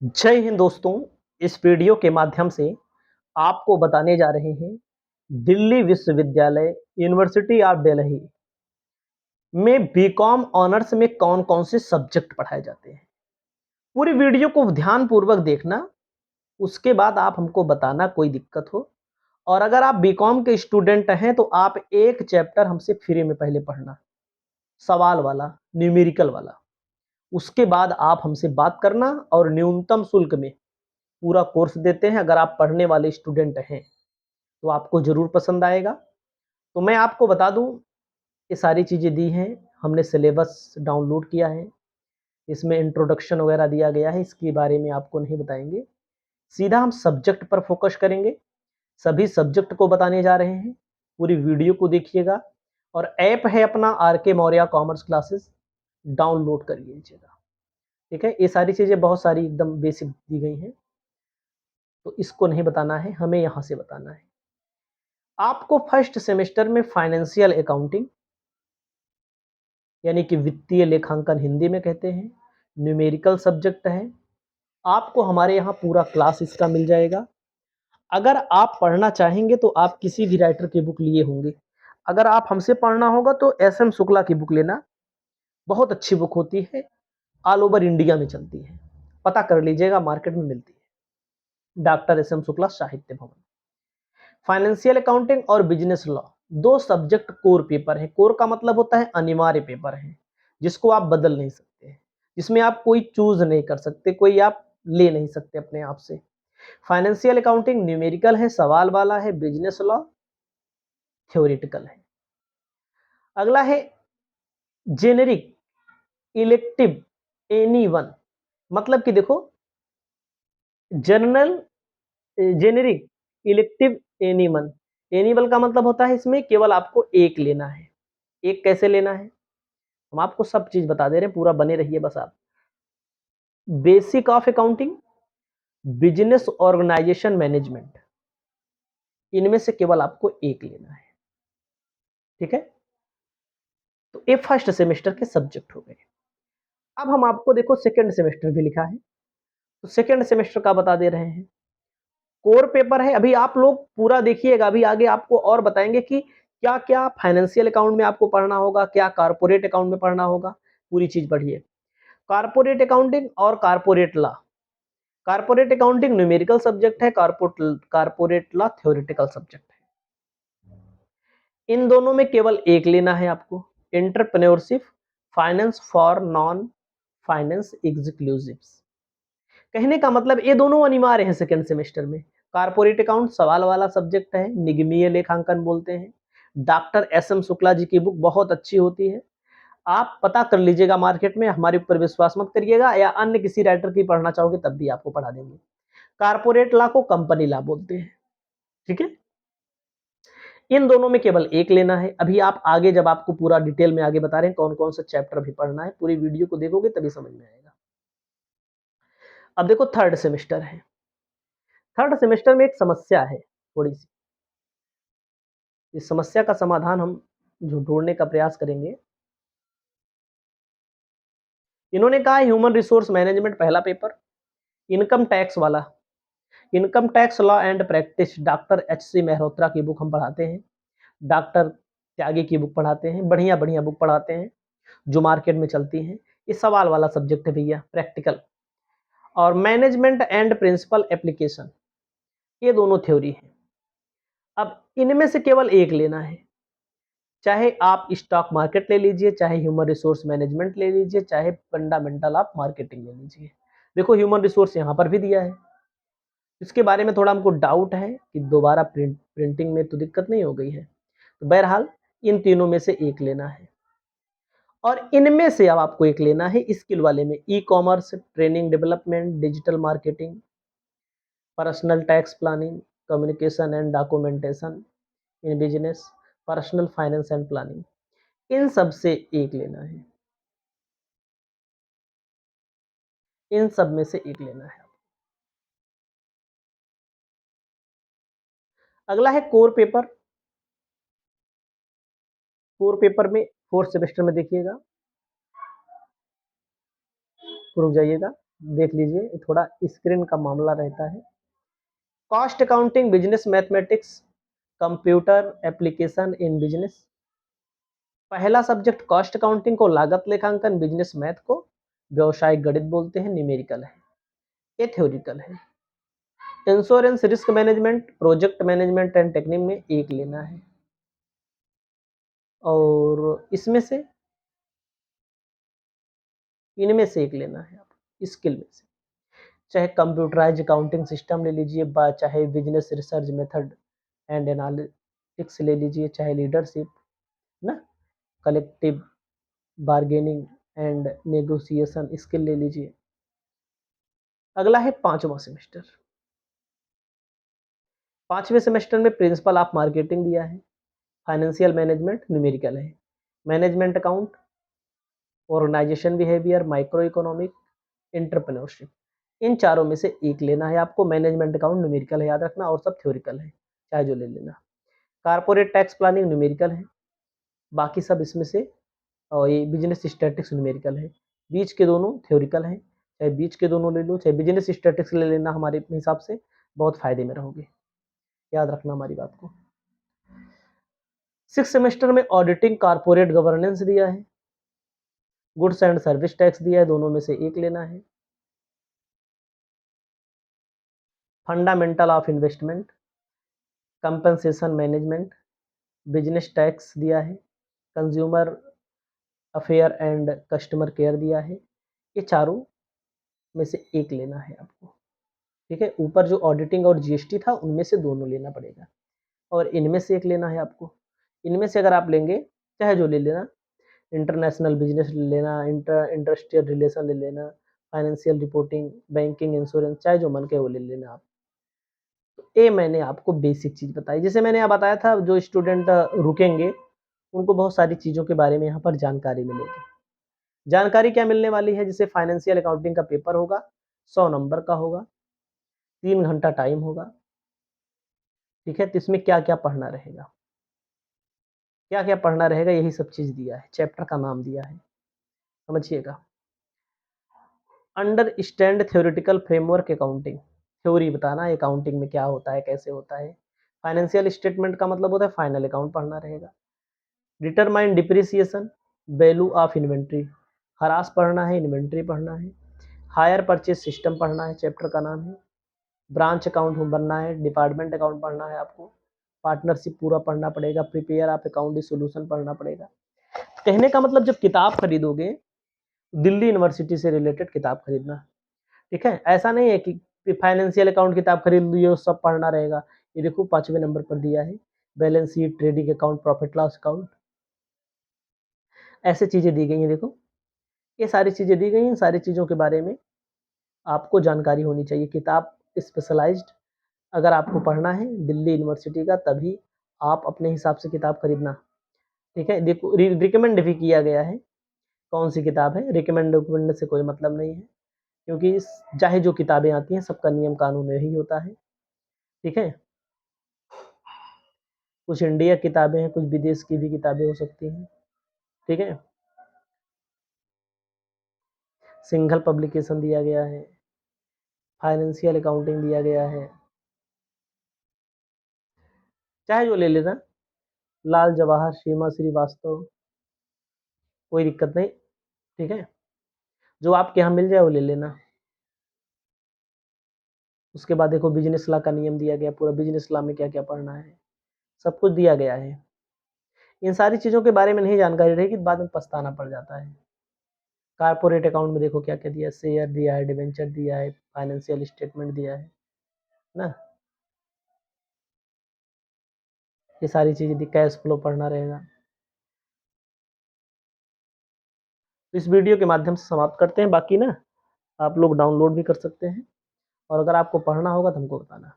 जय हिंद दोस्तों। इस वीडियो के माध्यम से आपको बताने जा रहे हैं दिल्ली विश्वविद्यालय यूनिवर्सिटी ऑफ दिल्ली में बीकॉम ऑनर्स में कौन-कौन से सब्जेक्ट पढ़ाए जाते हैं। पूरी वीडियो को ध्यानपूर्वक देखना, उसके बाद आप हमको बताना कोई दिक्कत हो। और अगर आप बीकॉम के स्टूडेंट हैं तो आप एक चैप्टर हमसे फ्री में पहले पढ़ना, सवाल वाला, न्यूमेरिकल वाला। उसके बाद आप हमसे बात करना और न्यूनतम शुल्क में पूरा कोर्स देते हैं। अगर आप पढ़ने वाले स्टूडेंट हैं तो आपको ज़रूर पसंद आएगा। तो मैं आपको बता दूं, ये सारी चीज़ें दी हैं, हमने सिलेबस डाउनलोड किया है, इसमें इंट्रोडक्शन वगैरह दिया गया है, इसके बारे में आपको नहीं बताएंगे। सीधा हम सब्जेक्ट पर फोकस करेंगे, सभी सब्जेक्ट को बताने जा रहे हैं। पूरी वीडियो को देखिएगा और ऐप है अपना आर के मौर्या कॉमर्स क्लासेस, डाउनलोड कर लीजिएगा। ठीक है, ये सारी चीज़ें बहुत सारी एकदम बेसिक दी गई हैं, तो इसको नहीं बताना है, हमें यहाँ से बताना है। आपको फर्स्ट सेमेस्टर में फाइनेंशियल अकाउंटिंग यानी कि वित्तीय लेखांकन हिंदी में कहते हैं, न्यूमेरिकल सब्जेक्ट है। आपको हमारे यहाँ पूरा क्लास इसका मिल जाएगा। अगर आप पढ़ना चाहेंगे तो आप किसी भी राइटर की बुक लिए होंगे। अगर आप हमसे पढ़ना होगा तो एस एम शुक्ला की बुक लेना, बहुत अच्छी बुक होती है, ऑल ओवर इंडिया में चलती है, पता कर लीजिएगा, मार्केट में मिलती है। डॉक्टर एस एम शुक्ला साहित्य भवन। फाइनेंशियल अकाउंटिंग और बिजनेस लॉ दो सब्जेक्ट कोर पेपर है। कोर का मतलब होता है अनिवार्य पेपर है, जिसको आप बदल नहीं सकते, जिसमें आप कोई चूज नहीं कर सकते, कोई आप ले नहीं सकते अपने आप से। फाइनेंशियल अकाउंटिंग न्यूमेरिकल है, सवाल वाला है। बिजनेस लॉ थ्योरेटिकल है। अगला है जेनेरिक इलेक्टिव एनी वन, मतलब कि देखो, general generic elective animal. Animal का मतलब होता है इसमें केवल आपको एक लेना है। एक कैसे लेना है हम आपको सब चीज बता दे रहे हैं, पूरा बने रहिए बस आप। Basic of accounting, business organisation management, इनमें से केवल आपको एक लेना है। ठीक है, तो ये फर्स्ट सेमेस्टर के सब्जेक्ट हो गए। अब हम आपको देखो सेकेंड सेमेस्टर भी लिखा है, तो सेकेंड सेमेस्टर का बता दे रहे हैं। कोर पेपर है, अभी आप लोग पूरा देखिएगा, अभी आगे आपको और बताएंगे कि क्या क्या फाइनेंशियल अकाउंट में आपको पढ़ना होगा, क्या कारपोरेट अकाउंट में पढ़ना होगा, पूरी चीज पढ़िए। कारपोरेट अकाउंटिंग और corporate law. Corporate accounting numerical subject है, कारपोरेट लॉ थ्योरेटिकल सब्जेक्ट है। इन दोनों में केवल एक लेना है आपको, entrepreneurship finance for non finance executives. कहने का मतलब ये दोनों अनिवार्य हैं सेकेंड सेमेस्टर में। कारपोरेट अकाउंट सवाल वाला सब्जेक्ट है, निगमीय लेखांकन बोलते हैं। Doctor S M Shukla ji की बुक बहुत अच्छी होती है, आप पता कर लीजिएगा मार्केट में, हमारे ऊपर विश्वास मत करिएगा, या अन्य किसी राइटर की पढ़ना चाहोगे तब भी आपको पढ़ा देंगे। कारपोरेट लॉ को कंपनी लॉ बोलते हैं। ठीक है, इन दोनों में केवल एक लेना है। अभी आप आगे जब आपको पूरा डिटेल में आगे बता रहे हैं कौन कौन सा चैप्टर भी पढ़ना है, पूरी वीडियो को देखोगे तभी समझ में आएगा। अब देखो थर्ड सेमेस्टर है। थर्ड सेमेस्टर में एक समस्या है थोड़ी सी, इस समस्या का समाधान हम जो ढूंढने का प्रयास करेंगे। इन्होंने कहा ह्यूमन रिसोर्स मैनेजमेंट पहला पेपर, इनकम टैक्स वाला, income tax law and practice, doctor H C Mehrotra की बुक हम पढ़ाते हैं, डॉक्टर त्यागी की बुक पढ़ाते हैं, बढ़िया बढ़िया बुक पढ़ाते हैं जो मार्केट में चलती हैं। ये सवाल वाला सब्जेक्ट है भैया, प्रैक्टिकल। और मैनेजमेंट एंड प्रिंसिपल एप्लीकेशन, ये दोनों थ्योरी है। अब इनमें से केवल एक लेना है, चाहे आप स्टॉक मार्केट ले लीजिए, चाहे ह्यूमन रिसोर्स मैनेजमेंट ले लीजिए, चाहे फंडामेंटल ऑफ मार्केटिंग ले लीजिए। देखो ह्यूमन रिसोर्स यहाँ पर भी दिया है, इसके बारे में थोड़ा हमको डाउट है कि दोबारा प्रिंटिंग में तो दिक्कत नहीं हो गई है। तो बहरहाल इन तीनों में से एक लेना है, और इनमें से अब आपको एक लेना है स्किल वाले में, e commerce, training development, digital marketing, personal tax planning, communication and documentation in business, personal finance and planning. इन सब से एक लेना है, इन सब में से एक लेना है। अगला है कोर पेपर। कोर पेपर में फोर्थ सेमेस्टर में देखिएगा, रुक जाइएगा, देख लीजिए, ये थोड़ा स्क्रीन का मामला रहता है। Cost accounting, business mathematics, computer application in business. पहला सब्जेक्ट कॉस्ट अकाउंटिंग को लागत लेखांकन, बिजनेस मैथ को व्यवसायिक गणित बोलते हैं, न्यूमेरिकल है, ये थ्योरिकल है। Insurance, risk management, project management and technique में एक लेना है, और इसमें से इनमें से एक लेना है आप स्किल में से। चाहे कंप्यूटराइज अकाउंटिंग सिस्टम ले लीजिए, चाहे business research method and analytics ले लीजिए, चाहे लीडरशिप ना, collective bargaining and negotiation skill ले लीजिए। अगला है 5वां सेमेस्टर। 5वें सेमेस्टर में प्रिंसिपल ऑफ मार्केटिंग दिया है, फाइनेंशियल मैनेजमेंट न्यूमेरिकल है, management account, organisation behaviour, micro economic, entrepreneurship. इन चारों में से एक लेना है आपको। मैनेजमेंट अकाउंट न्यूमेरिकल है, याद रखना, और सब थ्योरिकल है, चाहे जो ले लेना। कारपोरेट टैक्स प्लानिंग न्यूमेरिकल है, बाकी सब इसमें से, और ये बिजनेस स्टैटिक्स न्यूमेरिकल है। बीच के दोनों थ्योरिकल हैं, चाहे बीच के दोनों ले लो, चाहे बिजनेस स्टैटिक्स ले लेना, हमारे हिसाब से बहुत फायदे में रहोगे, याद रखना हमारी बात को। 6 सेमेस्टर में ऑडिटिंग, कारपोरेट गवर्नेंस दिया है, गुड्स एंड सर्विस टैक्स दिया है, दोनों में से एक लेना है। Fundamental of investment, compensation management, business tax दिया है, consumer affair and customer care दिया है। ये चारों में से एक लेना है आपको, ठीक है। ऊपर जो ऑडिटिंग और जीएसटी था, उनमें से दोनों लेना पड़ेगा, और इनमें से एक लेना है आपको। इनमें से अगर आप लेंगे, चाहे जो ले लेना, इंटरनेशनल बिजनेस ले लेना, इंडस्ट्रियल रिलेशन ले लेना, फाइनेंशियल रिपोर्टिंग, बैंकिंग, इंश्योरेंस, चाहे जो मन के वो ले लेना आप। तो ये मैंने आपको बेसिक चीज़ बताई। जैसे मैंने यहाँ बताया था, जो स्टूडेंट रुकेंगे उनको बहुत सारी चीज़ों के बारे में यहाँ पर जानकारी मिलेगी। जानकारी क्या मिलने वाली है? जैसे फाइनेंशियल अकाउंटिंग का पेपर होगा, 100 नंबर का होगा, 3 घंटा टाइम होगा, ठीक है। तो इसमें क्या क्या पढ़ना रहेगा, क्या क्या पढ़ना रहेगा, यही सब चीज़ दिया है, चैप्टर का नाम दिया है, समझिएगा। Understand theoretical framework accounting, theory बताना अकाउंटिंग में क्या होता है, कैसे होता है। फाइनेंशियल स्टेटमेंट का मतलब होता है फाइनल अकाउंट पढ़ना रहेगा। Determine depreciation, value of inventory, harass पढ़ना है, इन्वेंट्री पढ़ना है। हायर परचेज सिस्टम पढ़ना है, चैप्टर का नाम है। ब्रांच अकाउंट बनना है, डिपार्टमेंट अकाउंट पढ़ना है आपको। पार्टनरशिप पूरा पढ़ना पड़ेगा। प्रिपेयर ऑफ अकाउंट सोल्यूशन पढ़ना पड़ेगा। कहने का मतलब, जब किताब खरीदोगे, दिल्ली यूनिवर्सिटी से रिलेटेड किताब खरीदना, ठीक है। ऐसा नहीं है कि फाइनेंशियल अकाउंट किताब खरीद लिए सब पढ़ना रहेगा। ये देखो 5वें नंबर पर दिया है, balance sheet, trading account, profit loss account, ऐसे चीज़ें दी गई हैं। देखो, ये सारी चीज़ें दी गई हैं, सारी चीज़ों के बारे में आपको जानकारी होनी चाहिए। किताब स्पेशलाइज्ड अगर आपको पढ़ना है दिल्ली यूनिवर्सिटी का, तभी आप अपने हिसाब से किताब खरीदना, ठीक है। देखो, रिकमेंड भी किया गया है कौन सी किताब है, रिकमेंड से कोई मतलब नहीं है, क्योंकि चाहे जो किताबें आती हैं, सबका नियम कानून यही होता है, ठीक है। कुछ इंडिया किताबें हैं, कुछ विदेश की भी किताबें हो सकती हैं, ठीक है। सिंगल पब्लिकेशन दिया गया है, फाइनेंशियल अकाउंटिंग दिया गया है, चाहे जो ले लेना, लाल जवाहर, सीमा श्रीवास्तव, कोई दिक्कत नहीं, ठीक है। जो आपके यहाँ मिल जाए वो ले लेना। उसके बाद देखो, बिजनेस लॉ का नियम दिया गया, पूरा बिजनेस लॉ में क्या क्या पढ़ना है, सब कुछ दिया गया है। इन सारी चीज़ों के बारे में नहीं जानकारी रहेगी, बाद में पछताना पड़ जाता है। कारपोरेट अकाउंट में देखो क्या क्या दिया है, शेयर दिया है, डिवेंचर दिया है, फाइनेंशियल स्टेटमेंट दिया है ना, ये सारी चीज़ें, कैश फ्लो पढ़ना रहेगा। तो इस वीडियो के माध्यम से समाप्त करते हैं, बाकी ना आप लोग डाउनलोड भी कर सकते हैं, और अगर आपको पढ़ना होगा तो हमको बताना।